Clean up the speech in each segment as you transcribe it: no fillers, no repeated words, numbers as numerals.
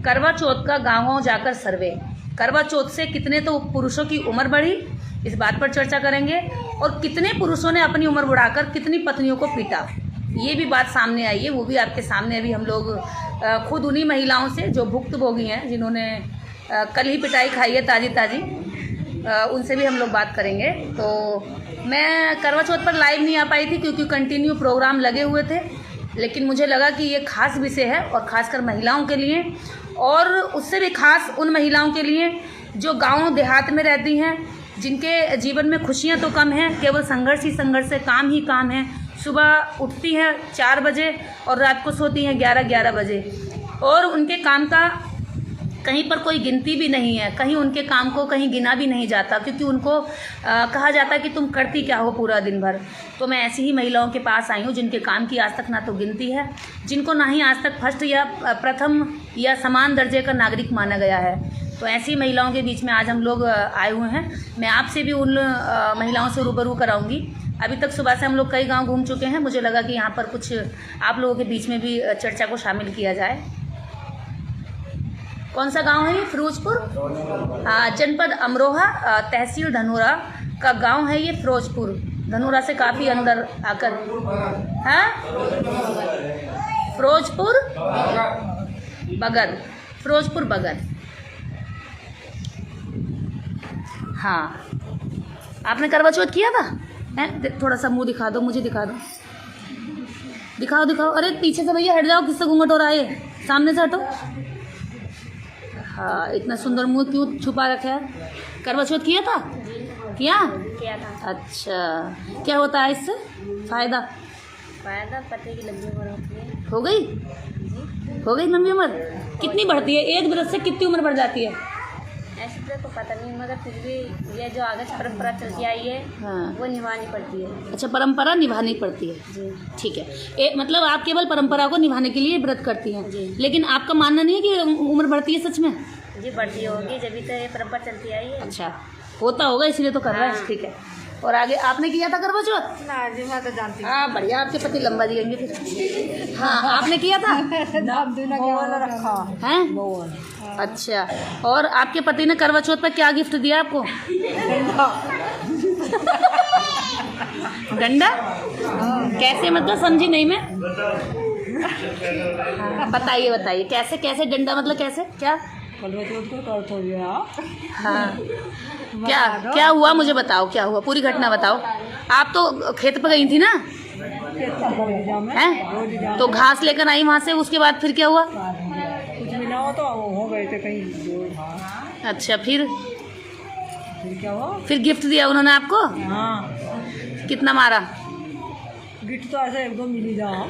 करवा चौथ का गाँव-गाँव जाकर सर्वे, करवा चौथ से कितने तो पुरुषों की उम्र बढ़ी, इस बात पर चर्चा करेंगे, और कितने पुरुषों ने अपनी उम्र बढ़ाकर कितनी पत्नियों को पीटा, ये भी बात सामने आई है। वो भी आपके सामने अभी हम लोग खुद उन्हीं महिलाओं से जो भुक्तभोगी हैं, जिन्होंने कल ही पिटाई खाई है ताज़ी ताज़ी, उनसे भी हम लोग बात करेंगे। तो मैं करवा चौथ पर लाइव नहीं आ पाई थी क्योंकि कंटिन्यू प्रोग्राम लगे हुए थे, लेकिन मुझे लगा कि ये खास विषय है और ख़ासकर महिलाओं के लिए, और उससे भी खास उन महिलाओं के लिए जो गाँव देहात में रहती हैं, जिनके जीवन में खुशियाँ तो कम हैं, केवल संघर्ष ही संघर्ष है, काम ही काम है। सुबह उठती हैं 4 बजे और रात को सोती हैं 11-11 बजे, और उनके काम का कहीं पर कोई गिनती भी नहीं है, कहीं उनके काम को कहीं गिना भी नहीं जाता, क्योंकि उनको कहा जाता है कि तुम करती क्या हो पूरा दिन भर। तो मैं ऐसी ही महिलाओं के पास आई हूँ जिनके काम की आज तक ना तो गिनती है, जिनको ना ही आज तक फर्स्ट या प्रथम या समान दर्जे का नागरिक माना गया है। तो ऐसी महिलाओं के बीच में आज हम लोग आए हुए हैं। मैं आपसे भी उन महिलाओं से रूबरू कराऊंगी। अभी तक सुबह से हम लोग कई गांव घूम चुके हैं, मुझे लगा कि यहाँ पर कुछ आप लोगों के बीच में भी चर्चा को शामिल किया जाए। कौन सा गांव है ये? फिरोजपुर, जनपद अमरोहा, तहसील धनोरा का गांव है ये। फिरोजपुर धनोरा से काफ़ी अंदर आकर, हाँ, फिरोजपुर बगद, फिरोजपुर बगद। हाँ, आपने करवा चौथ किया था? हैं, थोड़ा सा मुंह दिखा दो, मुझे दिखा दो, दिखाओ दिखाओ। अरे पीछे से भैया हट जाओ, किससे घूंघट हो रहा है, सामने से हटो। हाँ, इतना सुंदर मुंह क्यों छुपा रखा है? करवा चौथ किया था? किया था। अच्छा, क्या होता है इससे फायदा? पति की लंबी उम्र होती है। हो गई लंबी उम्र? कितनी बढ़ती है? एक व्रत से कितनी उम्र बढ़ जाती है? ऐसे तो पता नहीं, मगर फिर भी ये जो आगे से परंपरा चलती आई है, हाँ, वो निभानी पड़ती है। अच्छा, परंपरा निभानी पड़ती है जी, ठीक है। मतलब आप केवल परंपरा को निभाने के लिए व्रत करती हैं जी। लेकिन आपका मानना नहीं है कि उम्र बढ़ती है सच में? जी, बढ़ती होगी, जब तो ये परंपरा चलती आई है। अच्छा, होता होगा इसलिए तो कर रहा है, ठीक है। और आगे आपने किया था करवा चौथ? ना जी, मैं तो जानती हूँ। हाँ, बढ़िया, आपके पति लंबा जिएंगे फिर। हाँ, आपने किया था? हैं? अच्छा, और आपके पति ने करवा चौथ पर क्या गिफ्ट दिया आपको? डंडा? कैसे, मतलब समझी नहीं मैं। बताइए कैसे कैसे डंडा, मतलब कैसे, क्या? हाँ, क्या हुआ मुझे बताओ, क्या हुआ, पूरी घटना बताओ। आप तो खेत पर गई थी ना? हैं? तो घास लेकर आई वहाँ से, उसके बाद फिर क्या हुआ? कुछ मिला हो तो हो गए थे कहीं। अच्छा, फिर क्या हुआ? फिर गिफ्ट दिया उन्होंने आपको? हाँ। कितना मारा? गिफ्ट तो ऐसे 1-2 मिल ही जाओ।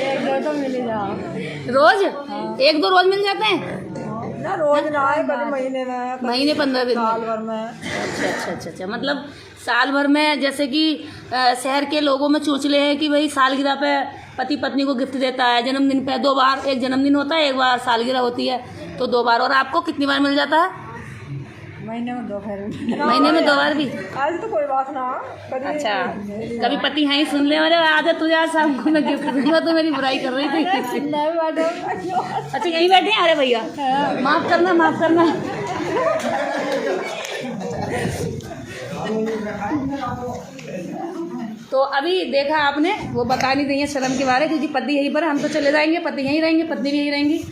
1-2 तो मिल ही जाओ रोज? हाँ। 1-2 रोज मिल जाते हैं ना? रोज ना है, कभी महीने में, महीने 15 दिन, साल भर में। अच्छा, मतलब साल भर में। जैसे कि शहर के लोगों में चोचले हैं कि भाई सालगिरह पे पति पत्नी को गिफ्ट देता है, जन्मदिन पे 2 बार, एक जन्मदिन होता है, 1 बार सालगिरह होती है, तो 2 बार। और आपको कितनी बार मिल जाता है? महीने में 2 बार। महीने में 2 बार भी? आज तो कोई बात ना। अच्छा, कभी पति हैं ही सुन ले, अरे आजा तुझे आज शाम को मैं गिफ्ट दूंगा, तो मेरी बुराई कर रही थी। अच्छा, यहीं बैठे हैं? अरे भैया माफ़ करना। तो अभी देखा आपने, वो बता नहीं रही है शर्म के बारे, क्योंकि पति यहीं पर, हम तो चले जाएंगे, पति यहीं रहेंगे, पत्नी भी यहीं रहेंगी।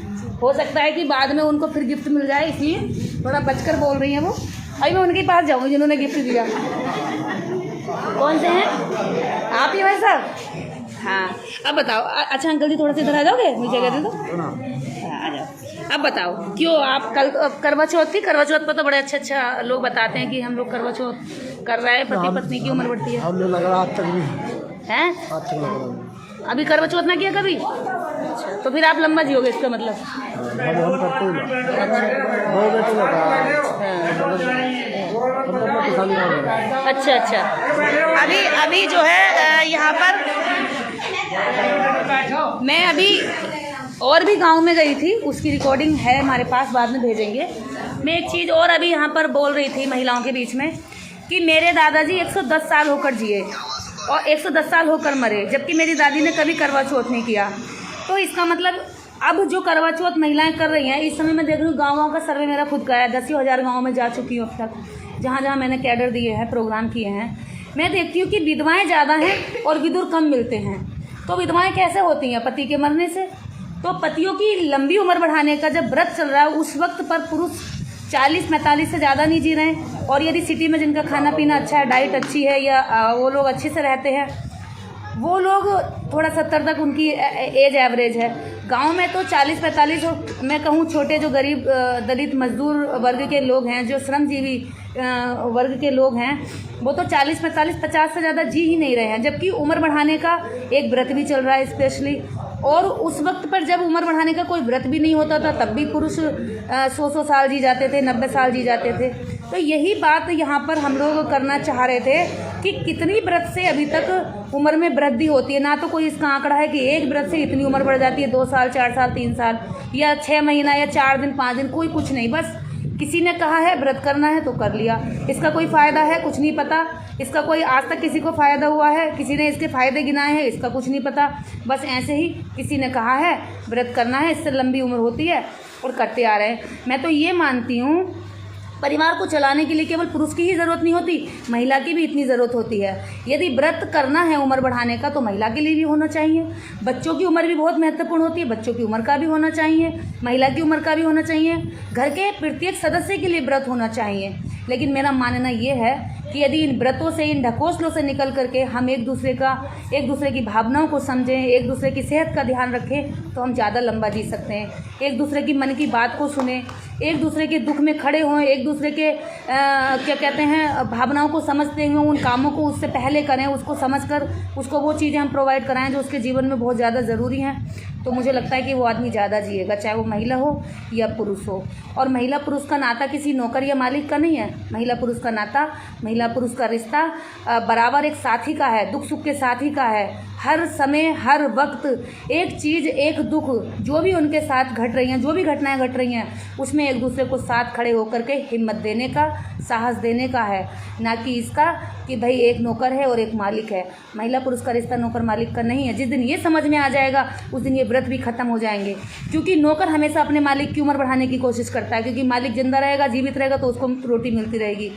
हो सकता है कि बाद में उनको फिर गिफ्ट मिल जाए, इसलिए थोड़ा बचकर बोल रही हैं वो। अभी मैं उनके पास जाऊँगी जिन्होंने गिफ्ट दिया। कौन से हैं आप ही भाई साहब? हाँ, अब बताओ। अच्छा अंकल जी, थोड़ा सा इधर आ जाओगे, मुझे जगह दे दो। आ जाओ। अब बताओ, क्यों आप कल करवा चौथ थी? करवा चौथ पर तो बड़े अच्छा लोग बताते हैं कि हम लोग करवा चौथ कर रहे हैं, पति पत्नी की उम्र बढ़ती है। हम लोग लग रहा आज तक भी हैं? आज तक लग रहा अभी करवा चौथ ना किया कभी? अच्छा, तो फिर आप लंबा जियोगे, इसका मतलब। हम करते ही अच्छा, अभी जो है यहाँ पर मैं अभी और भी गांव में गई थी, उसकी रिकॉर्डिंग है हमारे पास, बाद में भेजेंगे। मैं एक चीज़ और अभी यहाँ पर बोल रही थी महिलाओं के बीच में कि मेरे दादाजी 110 साल होकर जिए और 110 साल होकर मरे, जबकि मेरी दादी ने कभी करवा चौथ नहीं किया। तो इसका मतलब अब जो करवा चौथ महिलाएं कर रही हैं, इस समय मैं देख रही हूँ गाँव का सर्वे मेरा खुद का है, 10,000 गाँव में जा चुकी हूँ अब तक, जहाँ जहाँ मैंने कैडर दिए हैं, प्रोग्राम किए हैं। मैं देखती हूँ कि विधवाएं ज़्यादा हैं और विदुर कम मिलते हैं। तो विधवाएं कैसे होती हैं? पति के मरने से। तो पतियों की लंबी उम्र बढ़ाने का जब व्रत चल रहा है, उस वक्त पर पुरुष 40-45 से ज़्यादा नहीं जी रहे हैं। और यदि सिटी में जिनका खाना पीना अच्छा है, डाइट अच्छी है, या वो लोग अच्छे से रहते हैं, वो लोग थोड़ा 70 तक उनकी एज एवरेज है। गांव में तो 40-45, और मैं कहूँ छोटे जो गरीब दलित मजदूर वर्ग के लोग हैं, जो श्रमजीवी वर्ग के लोग हैं, वो तो 40-45-50 से ज़्यादा जी ही नहीं रहे हैं। जबकि उम्र बढ़ाने का एक व्रत भी चल रहा है स्पेशली। और उस वक्त पर जब उम्र बढ़ाने का कोई व्रत भी नहीं होता था, तब भी पुरुष 100 साल जी जाते थे, 90 साल जी जाते थे। तो यही बात यहाँ पर हम लोग करना चाह रहे थे कि कितनी व्रत से अभी तक उम्र में वृद्धि होती है। ना तो कोई इसका आंकड़ा है कि एक व्रत से इतनी उम्र बढ़ जाती है, 2 साल, 4 साल, 3 साल, या 6 महीना, या 4 दिन, 5 दिन, कोई कुछ नहीं। बस किसी ने कहा है व्रत करना है तो कर लिया। इसका कोई फ़ायदा है कुछ नहीं पता। इसका कोई आज तक किसी को फ़ायदा हुआ है, किसी ने इसके फ़ायदे गिनाए हैं, इसका कुछ नहीं पता। बस ऐसे ही किसी ने कहा है व्रत करना है, इससे लंबी उम्र होती है, और करते आ रहे हैं। मैं तो ये मानती हूँ परिवार को चलाने के लिए केवल पुरुष की ही ज़रूरत नहीं होती, महिला की भी इतनी ज़रूरत होती है। यदि व्रत करना है उम्र बढ़ाने का, तो महिला के लिए भी होना चाहिए। बच्चों की उम्र भी बहुत महत्वपूर्ण होती है, बच्चों की उम्र का भी होना चाहिए, महिला की उम्र का भी होना चाहिए। घर के प्रत्येक सदस्य के लिए व्रत होना चाहिए। लेकिन मेरा मानना ये है कि यदि इन व्रतों से, इन ढकोसलों से निकल करके हम एक दूसरे की भावनाओं को समझें, एक दूसरे की सेहत का ध्यान रखें, तो हम ज़्यादा लंबा जी सकते हैं। एक दूसरे की मन की बात को सुने, एक दूसरे के दुख में खड़े हों, एक दूसरे के क्या कहते हैं भावनाओं को समझते हुए उन कामों को उससे पहले करें, उसको समझकर उसको वो चीज़ें हम प्रोवाइड कराएं जो उसके जीवन में बहुत ज़्यादा ज़रूरी हैं। तो मुझे लगता है कि वो आदमी ज़्यादा जिएगा, चाहे वो महिला हो या पुरुष हो। और महिला पुरुष का नाता किसी नौकर या मालिक का नहीं है। महिला पुरुष का नाता, महिला पुरुष का रिश्ता बराबर एक साथी का है, दुख सुख के साथी का है। हर समय, हर वक्त एक चीज़, एक दुख जो भी उनके साथ घट रही हैं, जो भी घटनाएं घट रही हैं, उसमें एक दूसरे को साथ खड़े होकर के हिम्मत देने का, साहस देने का है। ना कि इसका कि भाई एक नौकर है और एक मालिक है। महिला पुरुष का रिश्ता नौकर मालिक का नहीं है। जिस दिन ये समझ में आ जाएगा, उस दिन ये व्रत भी खत्म हो जाएंगे। क्योंकि नौकर हमेशा अपने मालिक की उम्र बढ़ाने की कोशिश करता है, क्योंकि मालिक जिंदा रहेगा, जीवित रहेगा, तो उसको रोटी मिलती रहेगी।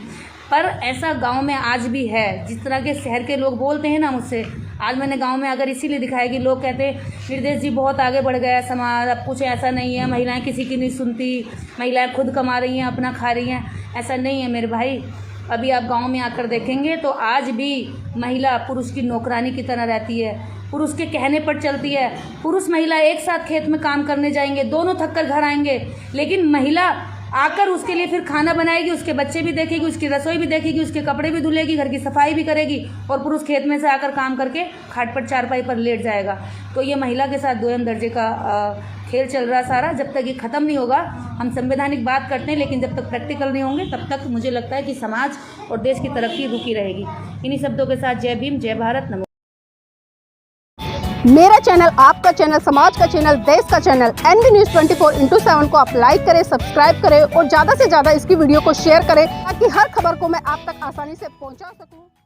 पर ऐसा गांव में आज भी है। जिस तरह के शहर के लोग बोलते हैं ना मुझसे, आज मैंने गांव में अगर इसीलिए दिखाया कि लोग कहते हैं निर्देश जी बहुत आगे बढ़ गया समाज, अब कुछ ऐसा नहीं है, महिलाएं किसी की नहीं सुनती, महिलाएं खुद कमा रही हैं, अपना खा रही हैं। ऐसा नहीं है मेरे भाई। अभी आप गांव में आकर देखेंगे तो आज भी महिला पुरुष की नौकरानी की तरह रहती है, पुरुष के कहने पर चलती है। पुरुष महिला एक साथ खेत में काम करने जाएंगे, दोनों थक कर घर आएंगे, लेकिन महिला आकर उसके लिए फिर खाना बनाएगी, उसके बच्चे भी देखेगी, उसकी रसोई भी देखेगी, उसके कपड़े भी धुलेगी, घर की सफाई भी करेगी, और पुरुष खेत में से आकर काम करके खाट पर चारपाई पर लेट जाएगा। तो ये महिला के साथ दोयम दर्जे का खेल चल रहा सारा। जब तक ये ख़त्म नहीं होगा, हम संवैधानिक बात करते हैं, लेकिन जब तक प्रैक्टिकल नहीं होंगे, तब तक मुझे लगता है कि समाज और देश की तरक्की रुकी रहेगी। इन्हीं शब्दों के साथ जय भीम, जय भारत, नमो। मेरा चैनल, आपका चैनल, समाज का चैनल, देश का चैनल NV News 24/7 को आप लाइक करें, सब्सक्राइब करें और ज़्यादा से ज़्यादा इसकी वीडियो को शेयर करें, ताकि हर खबर को मैं आप तक आसानी से पहुंचा सकूं।